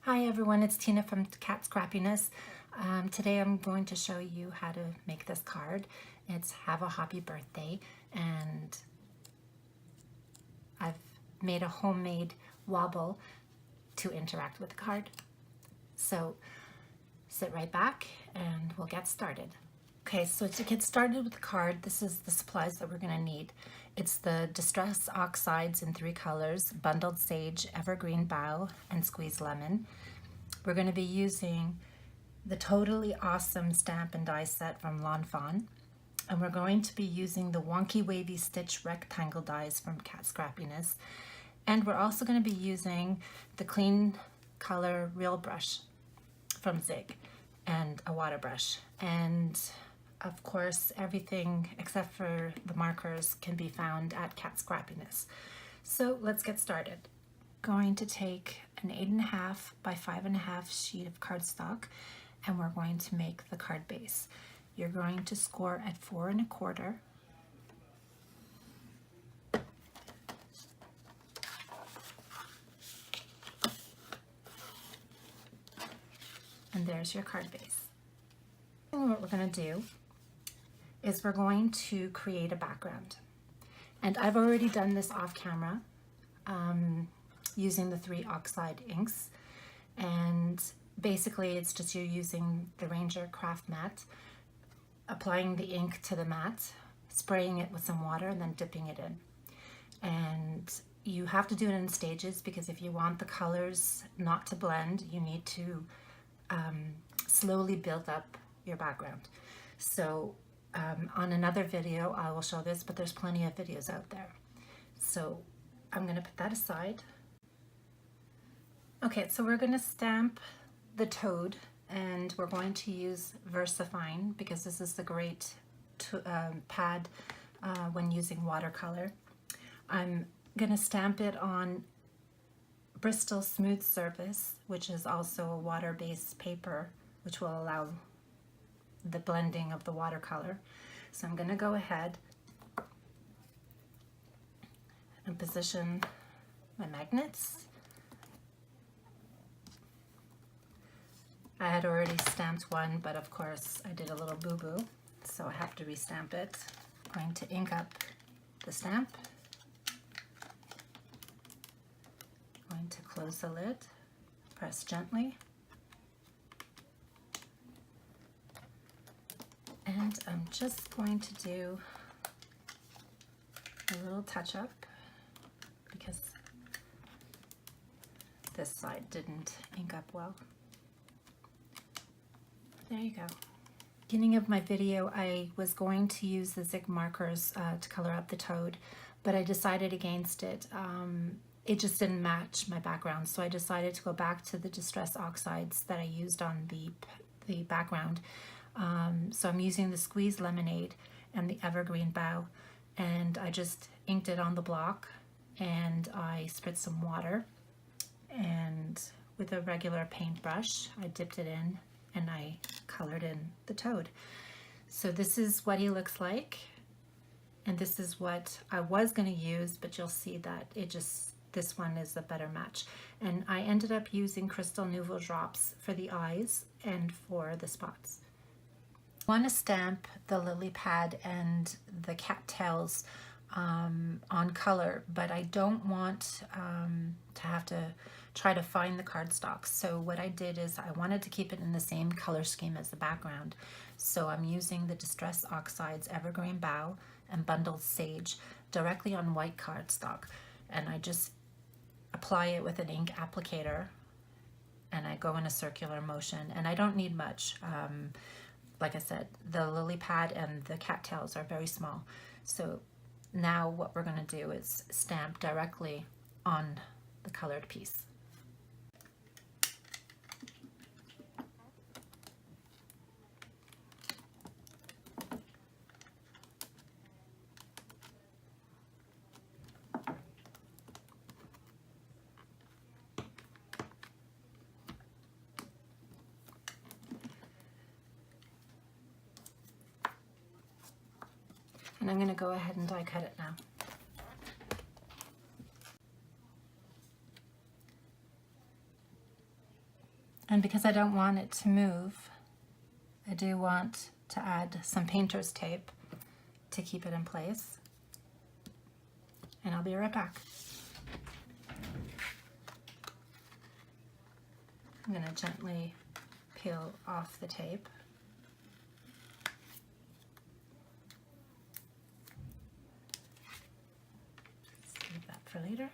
Hi everyone, it's Tina from Cat Scrappiness. Today I'm going to show you how to make this card. It's Have a Hoppy Birthday, and I've made a homemade wobble to interact with the card. So sit right back and we'll get started. Okay, so to get started with the card, this is the supplies that we're going to need. It's the Distress Oxides in 3 colors, Bundled Sage, Evergreen Bough, and Squeezed Lemon. We're going to be using the Toadally Awesome Stamp and Die set from Lawn Fawn. And we're going to be using the Wonky Wavy Stitch Rectangle dies from Cat Scrappiness. And we're also going to be using the Clean Color Real Brush from Zig and a water brush. And of course, everything except for the markers can be found at Cat Scrappiness. So let's get started. Going to take an 8.5 by 5.5 sheet of cardstock, and we're going to make the card base. You're going to score at 4 1/4. And there's your card base. And what we're going to do is we're going to create a background. And I've already done this off camera using the 3 oxide inks. And basically it's just you're using the Ranger craft mat, applying the ink to the mat, spraying it with some water, and then dipping it in. And you have to do it in stages because if you want the colors not to blend, you need to slowly build up your background. So on another video I will show this, but there's plenty of videos out there. So I'm going to put that aside. Okay, so we're going to stamp the toad, and we're going to use Versafine because this is the great pad when using watercolor. I'm going to stamp it on Bristol Smooth Surface, which is also a water-based paper, which will allow the blending of the watercolor. So I'm going to go ahead and position my magnets. I had already stamped one, but of course I did a little boo-boo, so I have to restamp it. I'm going to ink up the stamp. I'm going to close the lid, press gently. And I'm just going to do a little touch up because this side didn't ink up well. There you go. Beginning of my video, I was going to use the Zig markers to color up the toad, but I decided against it. It just didn't match my background, so I decided to go back to the Distress Oxides that I used on the background. So I'm using the Squeezed Lemonade and the Evergreen Bough, and I just inked it on the block, and I spritzed some water, and with a regular paintbrush I dipped it in and I colored in the toad. So this is what he looks like, and this is what I was going to use, but you'll see that this one is a better match. And I ended up using Crystal Nouveau drops for the eyes and for the spots. I want to stamp the lily pad and the cattails on color, but I don't want to have to try to find the cardstock. So what I did is I wanted to keep it in the same color scheme as the background. So I'm using the Distress Oxides Evergreen Bough and Bundled Sage directly on white cardstock, and I just apply it with an ink applicator, and I go in a circular motion, and I don't need much. Like I said, the lily pad and the cattails are very small. So now what we're going to do is stamp directly on the colored piece. And I'm going to go ahead and die cut it now. And because I don't want it to move, I do want to add some painter's tape to keep it in place. And I'll be right back. I'm going to gently peel off the tape. Save that for later.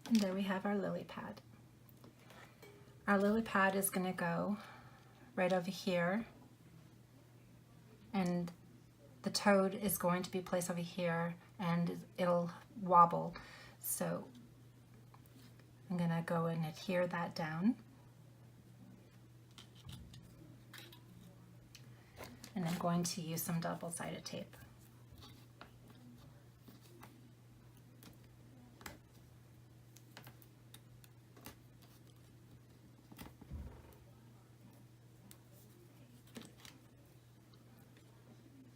And there we have our lily pad. Our lily pad is going to go right over here, and the toad is going to be placed over here, and it'll wobble. So I'm going to go and adhere that down. And I'm going to use some double-sided tape.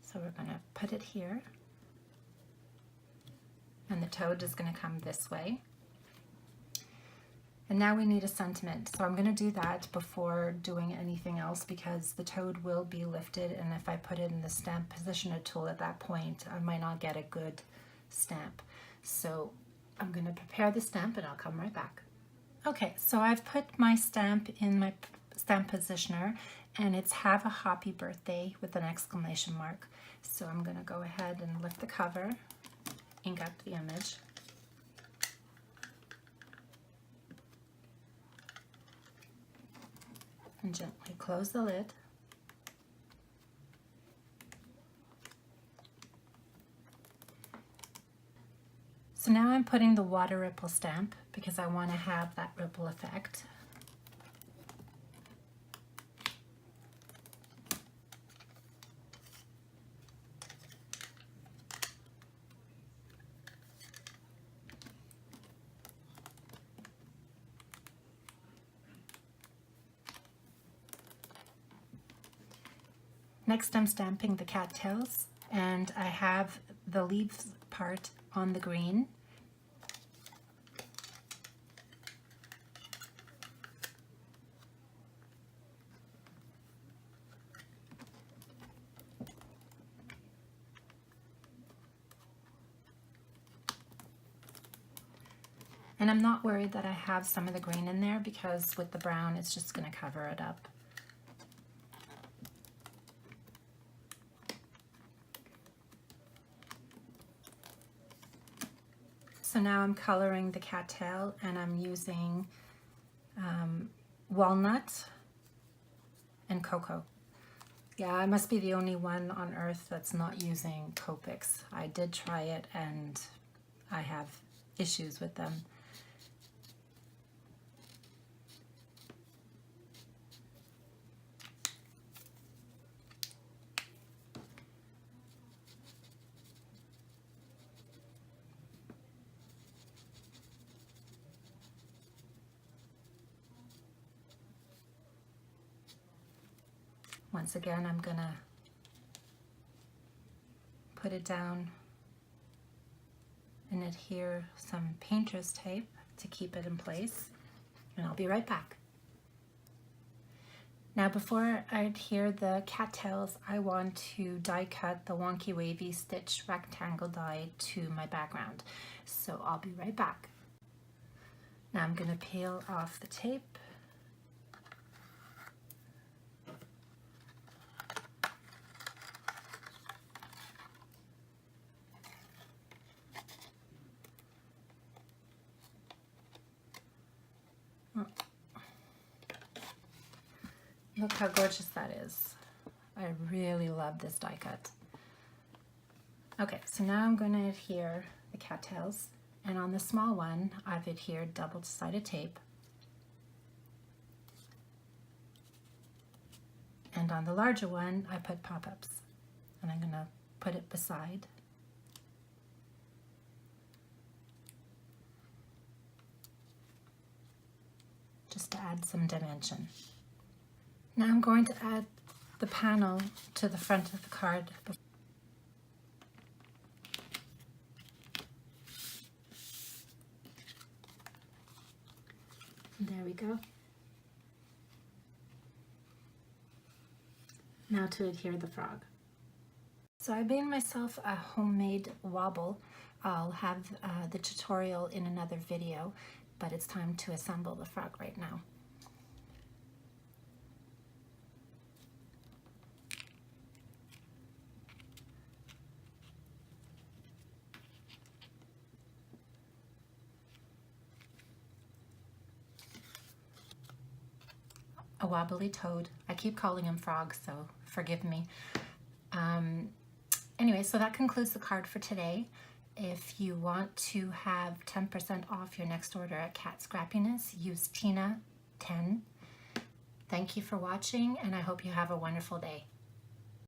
So we're going to put it here, and the toad is going to come this way. And now we need a sentiment. So I'm going to do that before doing anything else, because the toad will be lifted, and if I put it in the stamp positioner tool at that point, I might not get a good stamp. So I'm going to prepare the stamp and I'll come right back. Okay, so I've put my stamp in my stamp positioner, and it's "Have a Hoppy Birthday" with an exclamation mark. So I'm going to go ahead and lift the cover, ink up the image. And gently close the lid. So now I'm putting the water ripple stamp because I want to have that ripple effect. Next, I'm stamping the cattails, and I have the leaves part on the green. And I'm not worried that I have some of the green in there, because with the brown it's just going to cover it up. So now I'm coloring the cattail, and I'm using walnut and cocoa. Yeah, I must be the only one on earth that's not using Copics. I did try it and I have issues with them. Once again, I'm gonna put it down and adhere some painter's tape to keep it in place, and I'll be right back. Now, before I adhere the cattails, I want to die cut the Wonky Wavy stitch rectangle die to my background. So I'll be right back. Now I'm gonna peel off the tape. Look how gorgeous that is. I really love this die cut. Okay, so now I'm going to adhere the cattails, and on the small one I've adhered double-sided tape, and on the larger one I put pop-ups, and I'm going to put it beside. Just to add some dimension. Now I'm going to add the panel to the front of the card. There we go. Now to adhere the frog. So I made myself a homemade wobble. I'll have the tutorial in another video, but it's time to assemble the frog right now. A wobbly toad. I keep calling him frog, so forgive me. Anyway, so that concludes the card for today. If you want to have 10% off your next order at Cat Scrappiness, use Tina10. Thank you for watching, and I hope you have a wonderful day.